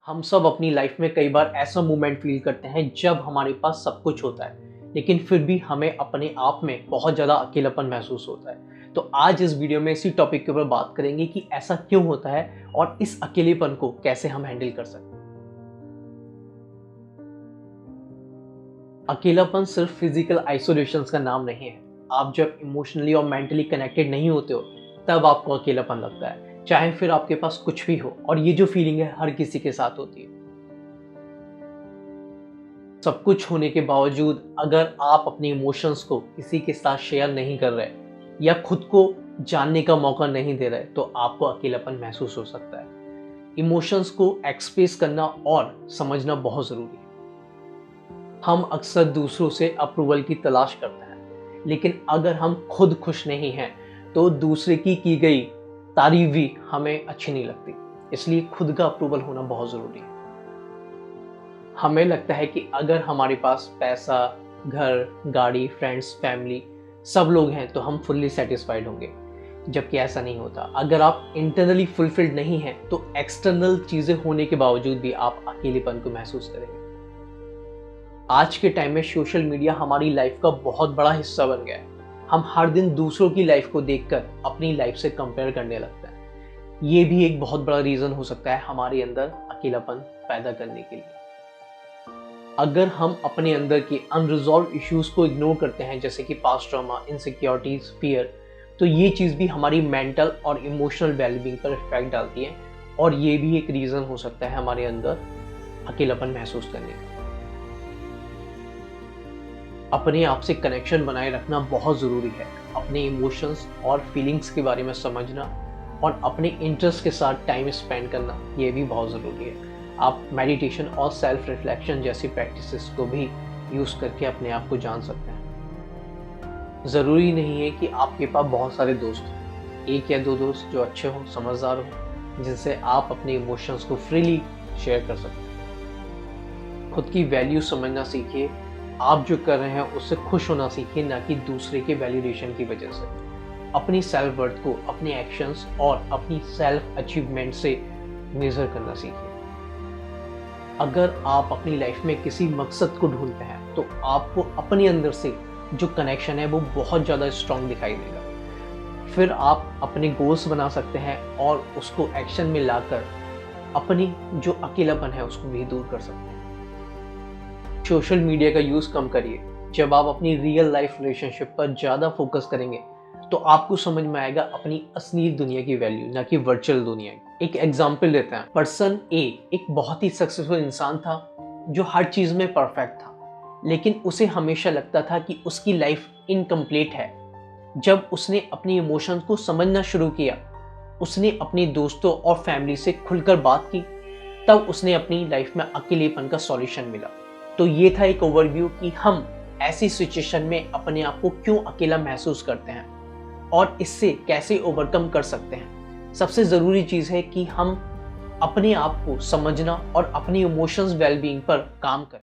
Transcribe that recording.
हम सब अपनी लाइफ में कई बार ऐसा मोमेंट फील करते हैं जब हमारे पास सब कुछ होता है लेकिन फिर भी हमें अपने आप में बहुत ज़्यादा अकेलापन महसूस होता है। तो आज इस वीडियो में इसी टॉपिक के ऊपर बात करेंगे कि ऐसा क्यों होता है और इस अकेलेपन को कैसे हम हैंडल कर सकते हैं। अकेलापन सिर्फ फिजिकल आइसोलेशन का नाम नहीं है। आप जब इमोशनली और मेंटली कनेक्टेड नहीं होते हो तब आपको अकेलापन लगता है, चाहे फिर आपके पास कुछ भी हो। और ये जो फीलिंग है हर किसी के साथ होती है। सब कुछ होने के बावजूद अगर आप अपने इमोशंस को किसी के साथ शेयर नहीं कर रहे या खुद को जानने का मौका नहीं दे रहे तो आपको अकेलापन महसूस हो सकता है। इमोशंस को एक्सप्रेस करना और समझना बहुत ज़रूरी है। हम अक्सर दूसरों से अप्रूवल की तलाश करते हैं, लेकिन अगर हम खुद खुश नहीं हैं तो दूसरे की गई तारीफ भी हमें अच्छी नहीं लगती। इसलिए खुद का अप्रूवल होना बहुत ज़रूरी है। हमें लगता है कि अगर हमारे पास पैसा, घर, गाड़ी, फ्रेंड्स, फैमिली सब लोग हैं तो हम फुल्ली सेटिस्फाइड होंगे, जबकि ऐसा नहीं होता। अगर आप इंटरनली फुलफिल्ड नहीं हैं तो एक्सटर्नल चीज़ें होने के बावजूद भी आप अकेलेपन को महसूस करेंगे। आज के टाइम में सोशल मीडिया हमारी लाइफ का बहुत बड़ा हिस्सा बन गया है। हम हर दिन दूसरों की लाइफ को देखकर अपनी लाइफ से कंपेयर करने लगते हैं। ये भी एक बहुत बड़ा रीज़न हो सकता है हमारे अंदर अकेलापन पैदा करने के लिए। अगर हम अपने अंदर के अनरिजॉल्व इश्यूज को इग्नोर करते हैं, जैसे कि पास्ट ट्रॉमा, इनसिक्योरिटीज, फियर, तो ये चीज़ भी हमारी मेंटल और इमोशनल वेलबींग पर इफेक्ट डालती है। और ये भी एक रीज़न हो सकता है हमारे अंदर अकेलापन महसूस करने का। अपने आप से कनेक्शन बनाए रखना बहुत ज़रूरी है। अपने इमोशंस और फीलिंग्स के बारे में समझना और अपने इंटरेस्ट के साथ टाइम स्पेंड करना ये भी बहुत ज़रूरी है। आप मेडिटेशन और सेल्फ रिफ्लेक्शन जैसी प्रैक्टिसेस को भी यूज़ करके अपने आप को जान सकते हैं। ज़रूरी नहीं है कि आपके पास बहुत सारे दोस्त हों। एक या दो दोस्त जो अच्छे हों, समझदार हों, जिनसे आप अपने इमोशंस को फ्रीली शेयर कर सकते हैं। खुद की वैल्यू समझना सीखिए। आप जो कर रहे हैं उससे खुश होना सीखिए, ना कि दूसरे के वैलिडेशन की वजह से। अपनी सेल्फ वर्थ को अपने एक्शंस और अपनी सेल्फ अचीवमेंट से मेजर करना सीखिए। अगर आप अपनी लाइफ में किसी मकसद को ढूंढते हैं तो आपको अपने अंदर से जो कनेक्शन है वो बहुत ज़्यादा स्ट्रांग दिखाई देगा। फिर आप अपने गोल्स बना सकते हैं और उसको एक्शन में लाकर अपनी जो अकेलापन है उसको भी दूर कर सकते हैं। सोशल मीडिया का यूज़ कम करिए। जब आप अपनी रियल लाइफ रिलेशनशिप पर ज़्यादा फोकस करेंगे तो आपको समझ में आएगा अपनी असली दुनिया की वैल्यू, ना कि वर्चुअल दुनिया की। एक एग्जाम्पल लेते हैं। पर्सन ए एक बहुत ही सक्सेसफुल इंसान था जो हर चीज़ में परफेक्ट था, लेकिन उसे हमेशा लगता था कि उसकी लाइफ इनकम्प्लीट है। जब उसने अपनी इमोशंस को समझना शुरू किया, उसने अपने दोस्तों और फैमिली से खुलकर बात की, तब उसने अपनी लाइफ में अकेलेपन का सॉल्यूशन मिला। तो ये था एक ओवरव्यू कि हम ऐसी सिचुएशन में अपने आप को क्यों अकेला महसूस करते हैं और इससे कैसे ओवरकम कर सकते हैं। सबसे ज़रूरी चीज़ है कि हम अपने आप को समझना और अपनी इमोशंस वेलबींग पर काम करें।